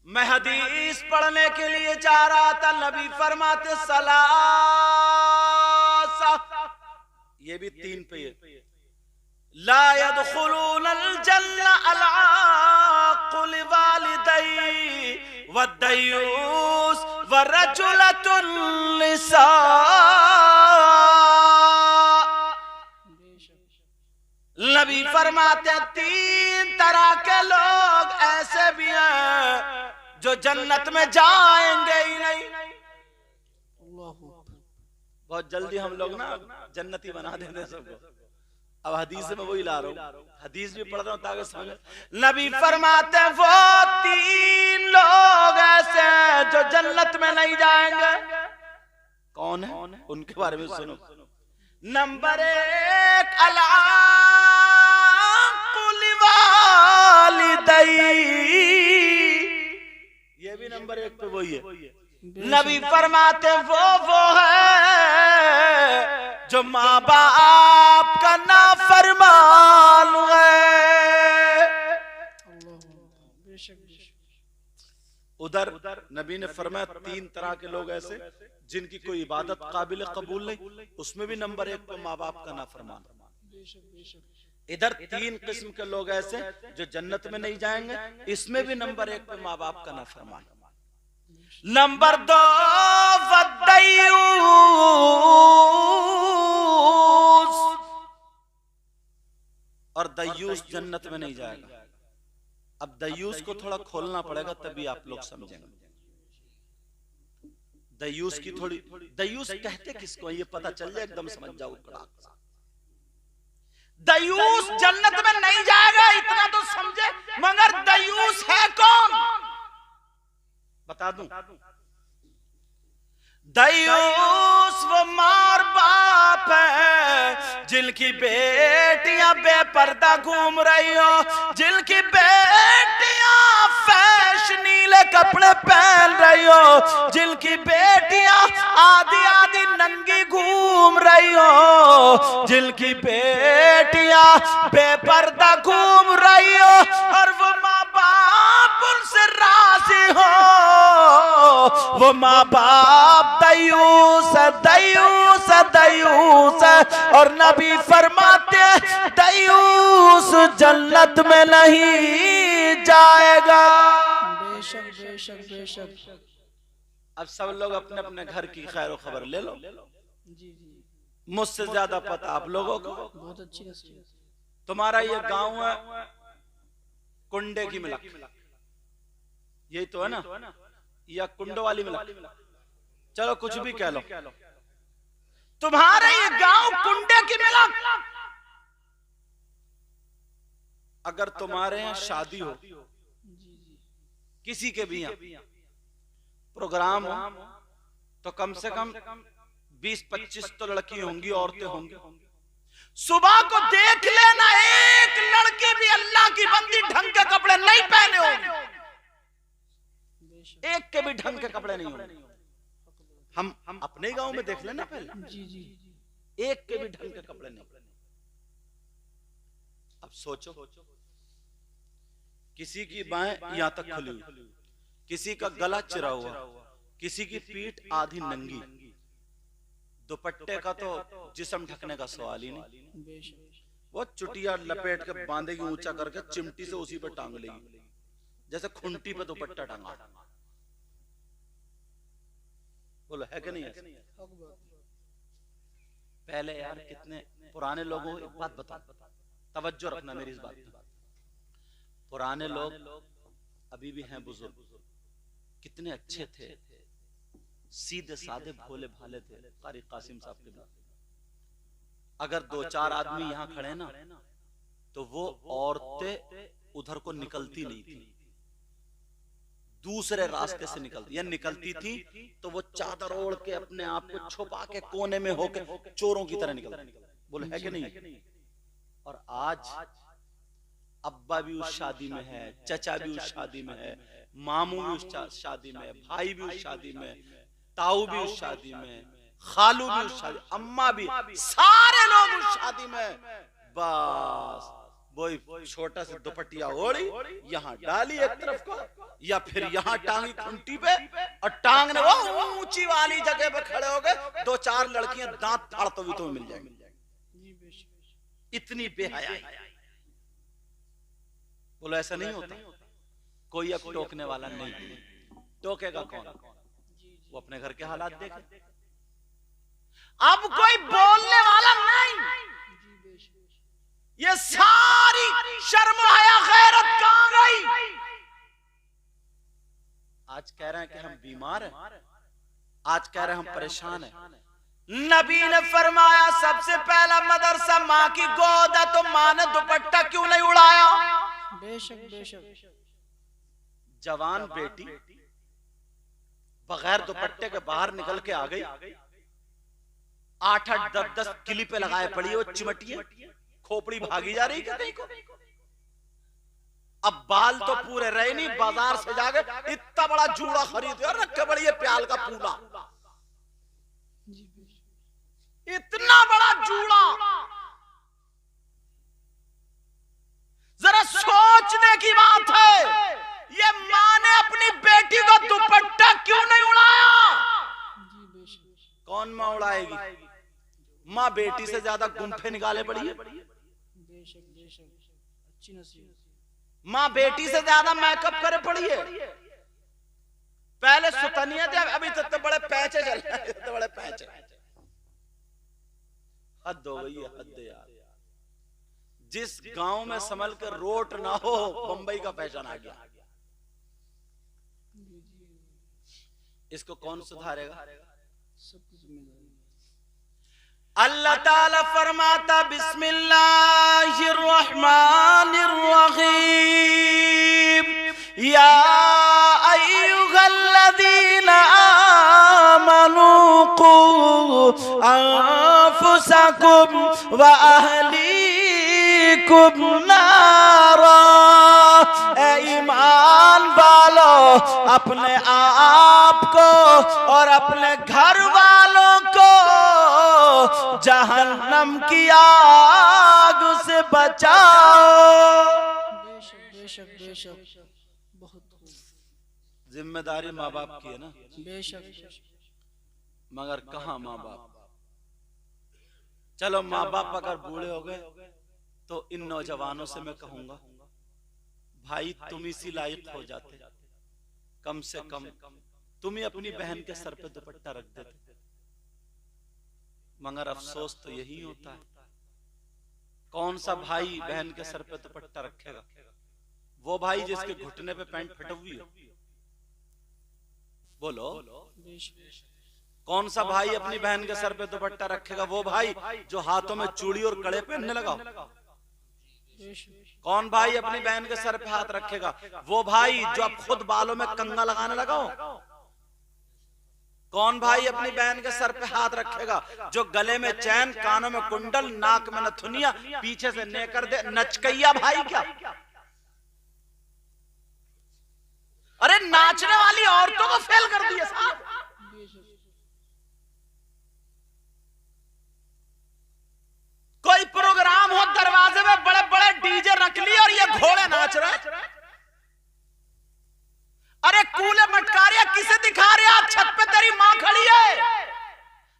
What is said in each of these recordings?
मैं हदीस पढ़ने के लिए जा रहा था, नबी फरमाते सलासा, ये भी 3 पे है, ला यदखुलूनल जन्ना अल-आक़ुल वालिदैहि वद्दयूस वरजुलतुन निसा। नबी फरमाते 3 तरह के लोग ऐसे भी हैं जो जन्नत में जाएंगे ही नहीं। बहुत जल्दी हम लोग ना जन्नती बना देते हैं सबको। अब हदीस में वही ला रहा हूँ, हदीस भी पढ़ रहा हूँ ताकि समझ। नबी फरमाते हैं वो 3 लोग ऐसे हैं जो जन्नत में नहीं जाएंगे। कौन है? उनके बारे में सुनो। नंबर 1, अल-आक़ुल वालिदैहि, ये भी नंबर 1 पे वही है। नबी फरमाते वो है जो माँ बाप का नाफरमान है। उधर नबी ने फरमाया 3 तरह के लोग ऐसे जिनकी कोई इबादत काबिल कबूल नहीं, उसमें भी नंबर 1 पे माँ बाप का नाफरमान। इधर 3 किस्म के लोग ऐसे जो जन्नत में नहीं जाएंगे, इसमें भी नंबर 1 पे माँ बाप का नाफरमान। नंबर 2, वद्दयूस, और दयूस जन्नत में नहीं जाएगा। अब दयूस को थोड़ा खोलना पड़ेगा तभी आप लोग समझेंगे। दयूस की थोड़ी, दयूस कहते किसको ये पता चल जाए एकदम समझ जाओ। दयूस जन्नत में नहीं जाएगा इतना तो समझे, मगर दयूस है कौन बता दूं। दयूस वो मार बाप है जिनकी बेटियां बेपर्दा घूम रही हो, जिनकी बेटियां फैशनीले कपड़े पहन रही हो, जिनकी बेटियां आधी आधी नंगी घूम रही हो, जिनकी बेटियां बेपर्दा घूम रही हो, और वो माँ बाप उनसे राजी हो, वो माँ बाप दयूस दयूस दयूस। और नबी फरमाते दयूस जन्नत में नहीं जाएगा। बेशक बेशक बेशक। अब सब लोग अपने अपने घर की खैर खबर ले लो। जी जी, मुझसे ज्यादा पता आप लोगों को। बहुत अच्छी नसीहत। तुम्हारा ये गांव है कुंडे की मिलक, यही तो है ना, या कुंडो वाली मिलक, चलो कुछ भी कह लो। तुम्हारे ये गांव कुंडे की मिलक, अगर तुम्हारे यहाँ शादी हो, किसी के भी यहाँ प्रोग्राम हो, तो कम से कम 20-25 तो लड़की होंगी, औरतें होंगी। सुबह को देख लेना एक लड़की भी अल्लाह की बंदी ढंग के कपड़े नहीं पहने होंगे, एक के भी ढंग के कपड़े नहीं होंगे। हम अपने गांव में देख लेना पहले, जी जी, एक के भी ढंग के कपड़े नहीं। अब सोचो, किसी की बाहें यहां तक खुली हुई, किसी का गला चिरा हुआ, किसी की पीठ आधी नंगी, दुपट्टे का तो जिस्म ढकने का सवाल ही नहीं। वो चुटिया लपेट के बांधेगी ऊंचा करके, चिमटी से उसी पे टांग लेगी जैसे खुंटी पे दुपट्टा टांगा। बोलो है कि नहीं है? पहले यार कितने पुराने लोगों, एक बात बता, तवज्जो रखना मेरी इस बात पे। पुराने लोग अभी भी हैं बुजुर्ग, कितने अच्छे थे, सीधे साधे भोले भाले थे। कारी कासिम साहब के बाद अगर 2-4 आदमी यहाँ खड़े ना, तो वो औरतें उधर को निकलती नहीं थी, दूसरे रास्ते से निकलती, या निकलती थी तो वो चादर ओढ़ के अपने आप को छुपा के कोने में होके चोरों की तरह निकलती। बोले है कि नहीं? और आज अब्बा भी उस शादी में है, चचा भी उस शादी में है, मामू भी उस शादी में है, भाई भी उस शादी में, ताऊ भी उस शादी में, खालू भी उस शादी, अम्मा भी, सारे लोग उस शादी में। बस वो छोटा सा दुपट्टिया ओढ़ी, यहाँ डाली एक तरफ को, या फिर यहाँ टांगी खुंटी पे, और टांगने वो ऊंची वाली जगह पे खड़े हो गए, 2-4 लड़कियां दांत फाड़ते हुए तो मिल जाएंगी। इतनी बेहयाई। बोलो ऐसा नहीं होता? कोई अब टोकने वाला नहीं। टोकेगा कौन? वो अपने घर के हालात देखे। अब कोई बोलने वाला नहीं। ये सारी शर्म हया गैरत कहां गई? आज कह रहे हैं कि हम बीमार हैं, आज कह रहे हैं हम परेशान हैं। नबी ने फरमाया सबसे पहला मदरसा माँ की गोद है, तो माँ ने दुपट्टा क्यों नहीं उड़ाया? बेशक बेशक। जवान बेटी बगैर दुपट्टे के बाहर निकल के आ गई, 8-8, 10-10 किली पे लगाए पड़ी है, वो चिमटिए खोपड़ी भागी जा रही है। अब बाल तो पूरे रहे नहीं, बाजार से जाके इतना बड़ा जूड़ा खरीदे और रखे बड़ी है प्याल का पूरा, इतना बड़ा जूड़ा। जरा सोचने की बात है, ये माँ ने अपनी बेटी को दुपट्टा क्यों नहीं उड़ाया? कौन माँ उड़ाएगी? माँ बेटी से ज्यादा गुंफे निकाले पड़ी है। माँ बेटी से ज्यादा मेकअप करे पड़ी है। पहले सुतनिया थे, अभी तो बड़े पैचे चल रहे हैं, तो बड़े पैचे। हद हो गई है, हद यार। जिस गांव में संभल कर रोट ना हो, बंबई का फैशन आ गया। इसको कौन सुधारेगा? अल्लाह ताला फरमाता बिस्मिल्लाहिर रहमानिर रहीम, या अय्युहल्लज़ीना आमनू कू अनफुसकुम व अहलीकुम नारा। ए ईमान वालो, अपने आप को और अपने घर वालों को जहन्नम की आग से बचाओ। बेशक बेशक बेशक। बहुत जिम्मेदारी माँ बाप की है ना। बेशक। मगर कहाँ माँ बाप? चलो माँ बाप अगर बूढ़े हो गए तो इन नौजवानों से मैं कहूंगा, भाई तुम इसी लायक हो जाते, कम से कम तुम ही अपनी बहन के सर पे दुपट्टा रख देते। मगर अफसोस तो यही होता है। कौन सा भाई बहन के सर पे दुपट्टा रखेगा? वो भाई जिसके घुटने पे पैंट फटी हुई हो। बोलो, कौन सा भाई अपनी बहन के सर पे दुपट्टा रखेगा? वो भाई जो हाथों में चूड़ी और कड़े पहनने लगा। कौन भाई अपनी बहन के सर पे हाथ रखेगा? वो भाई जो अब खुद बालों में कंघा लगाने लगा हो। कौन भाई अपनी बहन के सर पे हाथ रखेगा जो गले में चैन, कानों में कुंडल, नाक में नथुनिया, पीछे से नेकर दे? नचकैया भाई क्या? अरे नाचने वाली औरतों को फेल कर दिया साहब। कोई प्रोग्राम हो, दरवाजे में बड़े बड़े डीजे रख लिए और ये घोड़े नाच रहे। अरे कूले मटकारिया किसे दिखा रहे? आप छत पे तेरी माँ खड़ी है,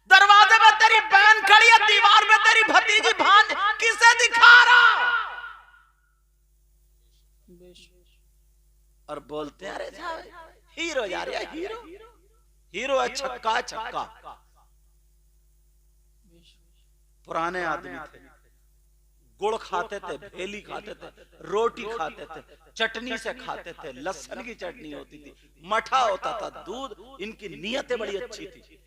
दरवाजे में तेरी बहन खड़ी है, दीवार में तेरी भतीजी भान, किसे दिखा रहा? और बोलते हैं अरे हीरो जा रहा है, हीरो हीरो है, छक्का छक्का। पुराने आदमी थे, गुड़ खाते थे, भेली खाते थे, रोटी खाते थे, चटनी से खाते थे, लहसुन की चटनी होती थी, मठा होता था, दूध। इनकी नियतें बड़ी अच्छी थी।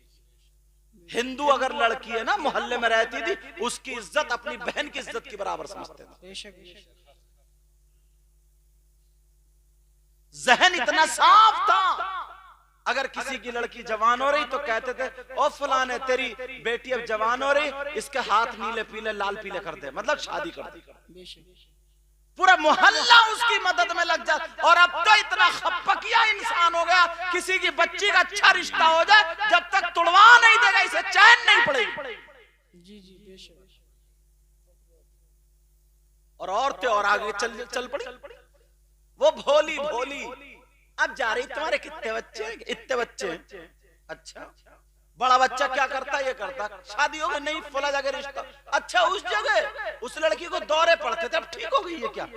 हिंदू अगर लड़की है ना मोहल्ले में रहती थी, उसकी इज्जत अपनी बहन की इज्जत के बराबर समझते थे। जहन इतना साफ था। अगर किसी की लड़की जवान हो रही तो कहते थे ओ फलाने तेरी बेटी अब जवान हो रही, इसके हाथ नीले पीले लाल पीले कर दे, मतलब शादी कर दे। पूरा मोहल्ला उसकी मदद में लग जाता। और अब तो इतना खप्पकिया इंसान हो गया, किसी की बच्ची का अच्छा रिश्ता हो जाए, जब तक तुड़वा नहीं देगा इसे चैन नहीं पड़ेगी। जी जी बेशक। और औरतें और आगे चल पड़ी। वो भोली भोली अब जा रही, तुम्हारे कितने बच्चे? इतने बच्चे। अच्छा, बड़ा बच्चा क्या करता? ये करता, शादी हो गई नहीं, फला जगह रिश्ता। अच्छा, उस जगह उस लड़की को दौरे पड़ते थे, अब ठीक हो गई है क्या?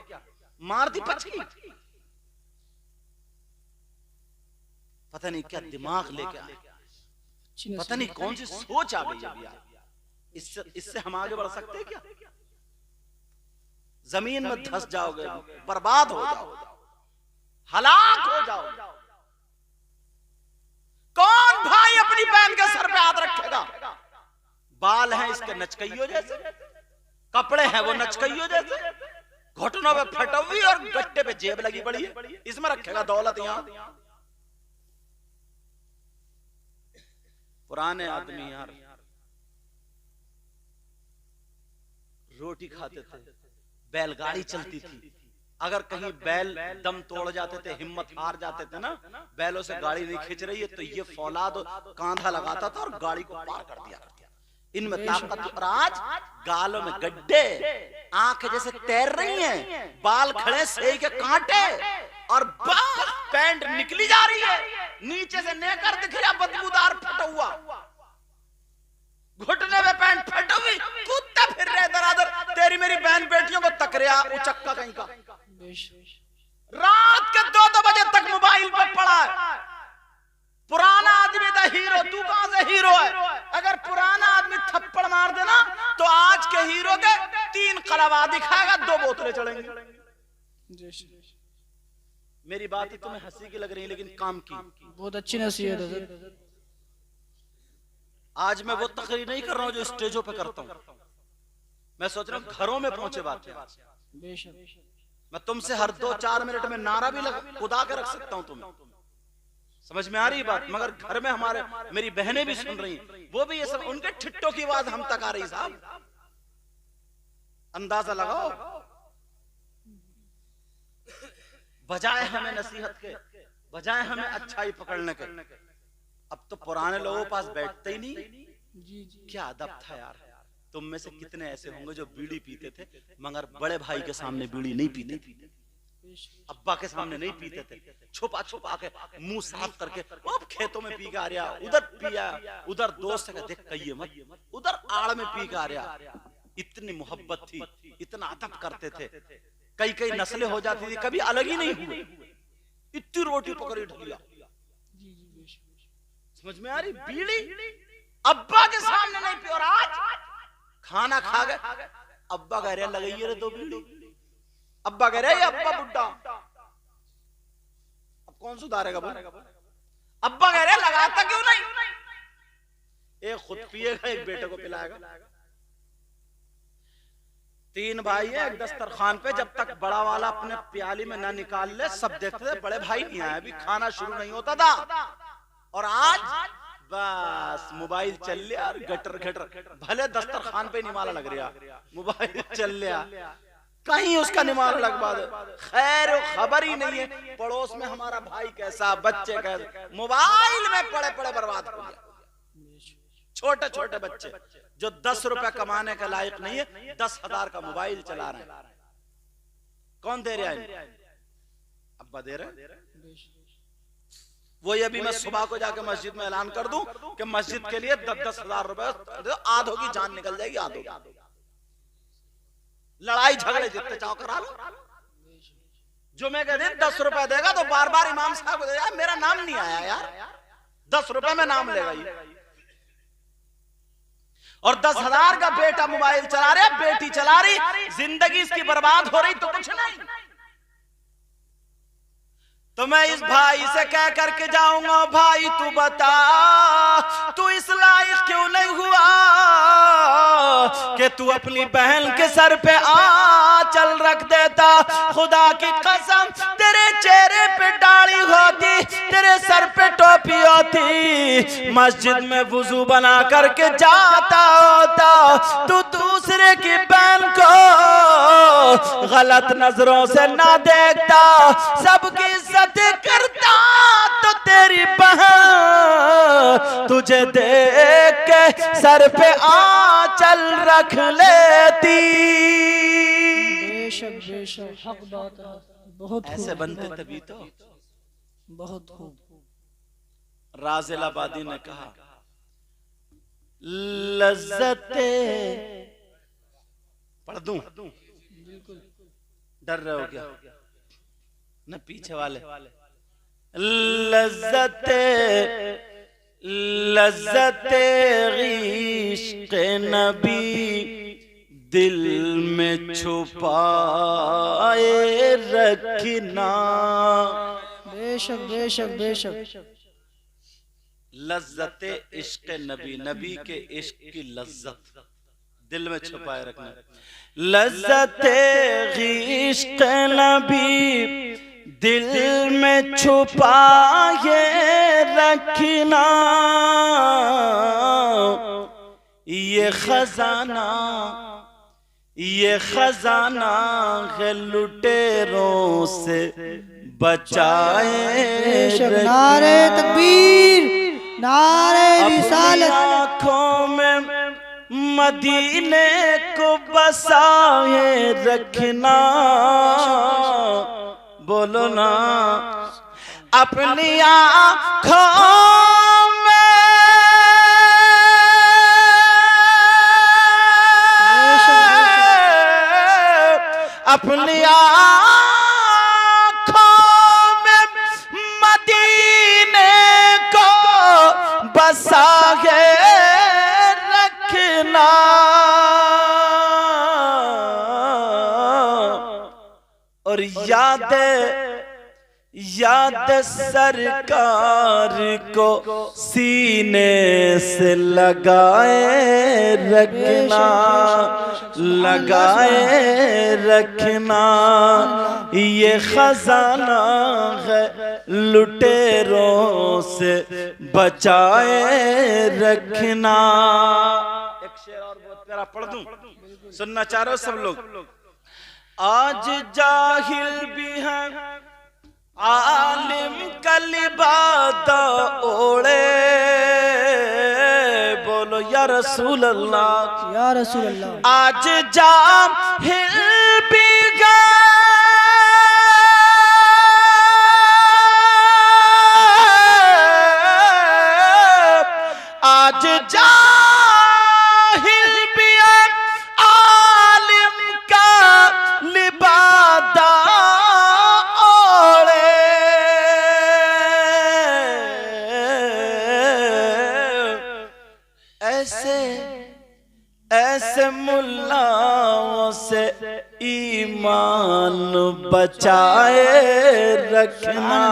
मार दी पछी। पता नहीं क्या दिमाग लेके आए, पता नहीं कौन सी सोच आ गई अभी यार। इससे हम आगे बढ़ सकते हैं क्या? जमीन में धंस जाओगे, बर्बाद हो जाओगे, हलाक हो जाओगे। कौन भाई अपनी बहन के सर पे हाथ रखेगा? बाल हैं इसके नचकइयों जैसे, कपड़े हैं वो नचकइयों जैसे, घुटनों पे फटवी और गट्टे पे जेब लगी पड़ी है, इसमें रखेगा दौलत। यहां पुराने आदमी यार रोटी खाते थे, बैलगाड़ी चलती थी। अगर कहीं बैल दम तोड़ जाते थे, हिम्मत हार जाते थे ना, बैलों से गाड़ी नहीं खींच रही है, तो ये फौलाद कांधा लगाता था और गाड़ी को पार कर दिया। इनमें ताकत। और आज गालों में गड्ढे, आंखें जैसे तैर रही हैं, बाल खड़े सही के कांटे, और पैंट निकली जा रही है, नीचे से नेकर दिख रहा बदबूदार फटा हुआ, घुटने में पैंट फटी हुई, कूदते फिर रहे दरादर। तेरी मेरी बहन बेटियों को तकरिया उचक्का कहीं का। रात के 2-2 बजे तक मोबाइल पर पड़ा है। पुराना आदमी था हीरो, तू कहां से हीरो है? अगर पुराना आदमी थप्पड़ मार देना तो आज के हीरो के 3 कलवा दिखाएगा, 2 बोतलें चढ़ेंगी। मेरी बात ही तुम्हें हंसी की लग रही है, लेकिन काम की। बहुत अच्छी नसीहत है। आज मैं वो तकरीर नहीं कर रहा हूं जो स्टेजों पे करता हूं, मैं सोच रहा हूं घरों में पहुंचे बात है। मैं तुमसे हर 2-4 मिनट में नारा भी खुदा के रख सकता हूं, तुम्हें समझ में आ रही बात। मगर घर में हमारे मेरी बहनें भी सुन रही हैं, वो भी ये सब, उनके ठिट्टों की आवाज हम तक आ रही। साहब अंदाजा लगाओ, बजाय हमें नसीहत के, बजाय हमें अच्छाई पकड़ने के, अब तो पुराने लोगों के पास बैठते ही नहीं। क्या अदब था यार। तुम में से कितने ऐसे होंगे जो बीड़ी पीते थे, मगर बड़े भाई के सामने बीड़ी नहीं पीते, अब्बा के सामने नहीं पीते थे, छुपा छुपा के मुंह साफ करके अब खेतों में पी के आ रहा, उधर पिया, उधर दोस्त का देख कहिए मत, उधर आड़ में पी के आ रहा। इतनी मोहब्बत थी, इतना अदब करते थे। कई नस्लें हो जाती थी, कभी अलग ही नहीं हुए। इतनी रोटी पकड़ी ढलिया, समझ में आ रही? बीड़ी अब्बा के सामने नहीं पी, और आज खाना खा गए, अब्बा कह रहे लगाइए रे 2 बीड़ी, अब्बा कह रहे अब्बा बुड्ढा, अब कौन सुधारेगा बोल? अब्बा कह रहे लगाता क्यों नहीं? एक खुद पिएगा, एक बेटे को पिलाएगा। 3 भाई है एक दस्तरखान पे, जब तक बड़ा वाला अपने प्याली में ना निकाल ले सब देखते थे, बड़े भाई नहीं आए, अभी खाना शुरू नहीं होता था। और आज बस मोबाइल चल लिया और गटर गटर, भले दस्तरखान पे निमाला लग रहा, मोबाइल चल लिया, कहीं उसका निमाला लगवा दे, खैर खबर ही नहीं है पड़ोस में हमारा भाई कैसा, बच्चे कैसे, मोबाइल में पड़े पड़े बर्बाद हो गया। छोटे छोटे बच्चे जो 10 रुपए कमाने के लायक नहीं है, 10,000 का मोबाइल चला रहे हैं। कौन दे रहा है? अब्बा दे रहे। वो ये भी मैं सुबह को जाके मस्जिद में ऐलान कर दूं कि मस्जिद के लिए 10,000 रुपए, आधों की जान निकल जाएगी, आधों लड़ाई झगड़े जितने चाहो करा लो। जुमे के दिन 10 रुपए देगा तो बार बार इमाम साहब को देगा, मेरा नाम नहीं आया यार, 10 रुपए में नाम लेगा ये। और 10,000 का बेटा मोबाइल चला रहा, बेटी चला रही, जिंदगी इसकी बर्बाद हो रही तो कुछ नहीं। तो मैं इस भाई से कह करके जाऊंगा, भाई तू बता, तू इस लायक क्यों नहीं हुआ कि तू अपनी बहन के सर पे आंचल रख देता। खुदा की कसम, तेरे चेहरे पे दाढ़ी होती, तेरे सर पे टोपी होती, मस्जिद में वुजू बना करके जाता होता, तू दूसरे की बहन को गलत नजरों से ना देखता, सबकी इज्जत करता, तो तेरी बहन तुझे देख के सर पे आंचल रख लेती। बेशक हक बात है। बहुत ऐसे बनते तभी तो। बहुत खूब। राज इलाहाबादी ने कहा लज्जते, पढ़ दूं? बिल्कुल। डर रहे हो क्या न पीछे वाले? लज्जते लज्जते इश्क़ नबी दिल में छुपाए रखना। बेशक बेशक बेशक। लज्जते इश्क़ नबी, नबी के इश्क की लज्जत दिल में छुपाए रखना। लज्जते इश्क़ नबी दिल में छुपाए रखना, ये खजाना है लुटेरों से बचाए बेशक। नारे तकबीर, नारे रिसालत। आँखों में मदीने को बसाए रखना। बोलो ना, अपनी आँखों में अपनी आँखों में मदीने को बसाए रखना। और याद सरकार को सीने से लगाए रखना, लगाए रखना। ये खजाना है लुटेरों से बचाए रखना। एक शेर और बहुत प्यारा पढ़ दूं, सुनना चाह रहे हो सब लोग? आज जाहिल भी हैं, आलिम का लिबादा ओढ़े। बोलो या रसूल अल्लाह, या रसूल अल्लाह। आज जाहिल भी हैं, आज जाहिल भी हैं, आलिम का लिबादा ओढ़े। ऐसे मुल्लाओं से ईमान बचाए रखना,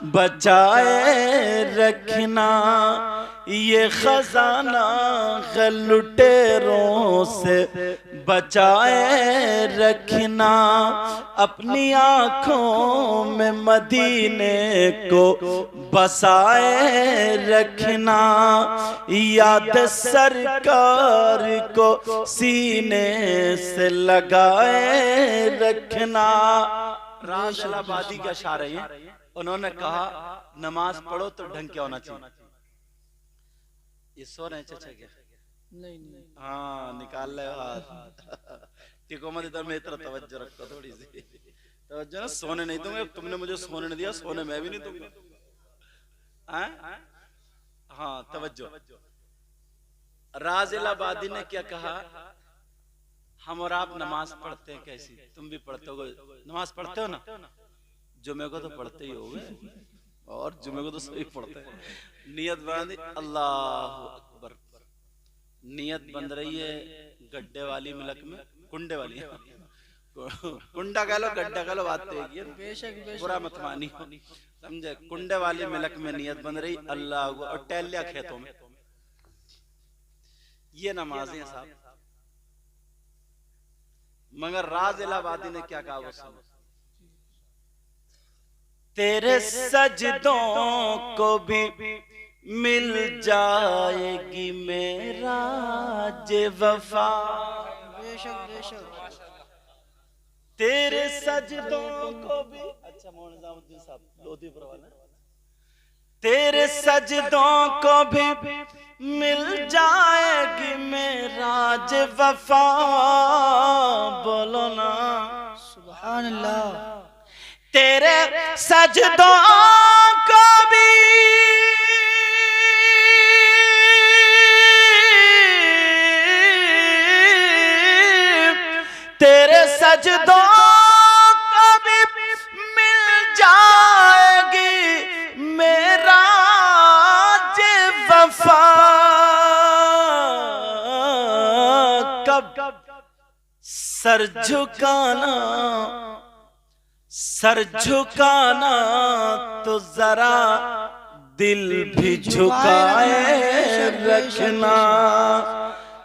बचाए रखना। ये खजाना है लुटेरों से बचाए रखना। अपनी आँखों में मदीने को बसाए रखना। याद सरकार को सीने से लगाए रखना। राज इलाहाबादी का शायर है, उन्होंने कहा नमाज पढ़ो तो ढंग क्या होना चाहिए। ये सो रहे हैं चाचा क्या? नहीं नहीं। हाँ निकाल ले हाथ। टिको मत इधर में, इतना तवज्जो रखो थोड़ी सी तवज्जो ना। सोने नहीं दूंगा, तुमने मुझे सोने नहीं दिया, सोने मैं भी नहीं दूंगा। हाँ तवज्जो। राज इलाहाबादी ने क्या कहा, हम और आप नमाज पढ़ते हैं कैसी? तुम भी पढ़ते हो, नमाज पढ़ते हो ना? जुमे को तो पढ़ते ही होगे, और जुमे को तो सभी पढ़ते हैं। नियत बना दी, अल्लाह अकबर। नियत बन रही है गड्ढे वाली मिलक में, कुंडे वाली कुंडा कह लो गड्ढा कह लो, बात तो एक ही है। बुरा मत मानी, समझे? कुंडे वाली मिलक में नियत बन रही अल्लाह, और टहलिया खेतों में। ये नमाजें साहब। मगर राज इलाहाबादी ने क्या कहा वो सुनो। तेरे सजदों को भी मिल जाएगी मेरा जे वफा। बेशक बेशक। तेरे सजदों को भी, अच्छा मोहन निजामुद्दीन साहब लोधीपुर वाला, तेरे सजदों को भी मिल जाएगी मेरा जे वफा। बोलो ना, सुभान अल्लाह। तेरे सजदों को भी तेरे सजदों को भी मिल जाएगी मेरा जे वफा। कब सर झुकाना तो जरा दिल भी झुकाए रखना।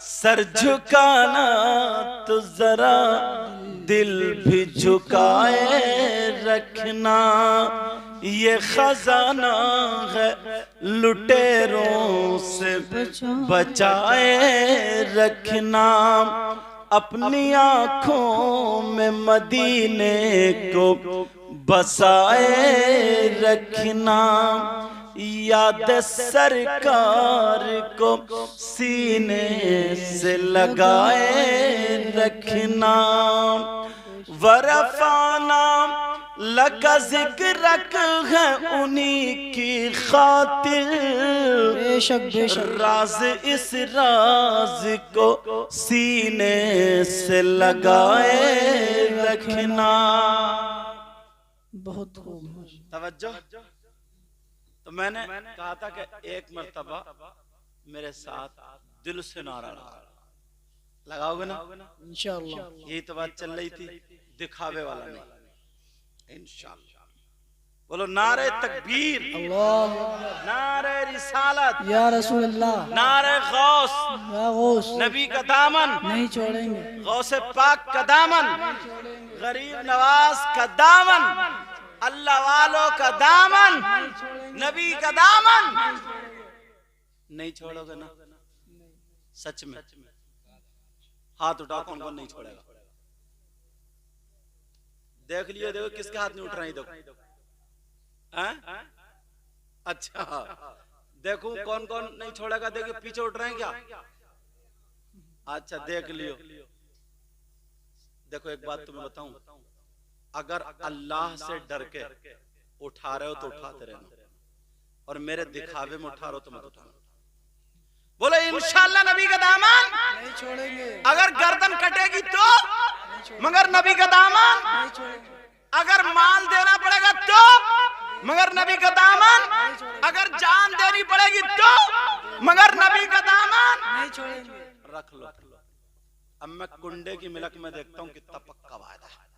सर झुकाना तो जरा दिल भी झुकाए रखना। ये खजाना है लुटेरों से बचाए रखना। अपनी आँखों में मदीने को बसाए रखना। याद सरकार को सीने से लगाए रखना। वरफाना लका जिक्र है उन्हीं की खातिर। बेशक बेशक। राज इस राज को सीने से लगाए रखना। बहुत खूब। तवज्जो। तो मैंने कहा था कि एक मर्तबा मेरे साथ दिल से नारा लगाओगे ना इंशाअल्लाह। यही तो बात चल रही थी, दिखावे वाला नहीं। इंशाअल्लाह बोलो नारे तकबीर, अल्लाह, नारे रिसालत, या रसूल अल्लाह, नारे गौस, या गौस, नबी का दामन नहीं छोड़ेंगे, गौसे पाक का दामन, गरीब नवाज का दामन, अल्लाह वालों का दामन, नबी का दामन नहीं छोड़ोगे ना? सच में हाथ उठाओ, कौन कौन नहीं छोड़ेगा? देख लियो, देखो किसके हाथ नहीं उठ रहे हैं, देखो। अच्छा देखो कौन कौन नहीं छोड़ेगा, देखो पीछे उठ रहे हैं क्या? अच्छा देख लियो। देखो एक बात तुम्हें बताऊं, अगर अल्लाह से डर के उठा रहे हो तो उठाते रहना, और मेरे दिखावे में उठा रहे हो तो मत उठाना। बोले इंशाअल्लाह नबी का दामन नहीं छोड़ेंगे। अगर गर्दन कटेगी तो, मगर नबी का दामन नहीं छोड़ेंगे। अगर माल देना पड़ेगा तो, मगर नबी का दामन अगर जान देनी पड़ेगी तो, मगर नबी का दामन नहीं छोड़ेंगे। रख लो। अब मैं कुंडे की मिलक में देखता हूँ कितना पक्का वादा है।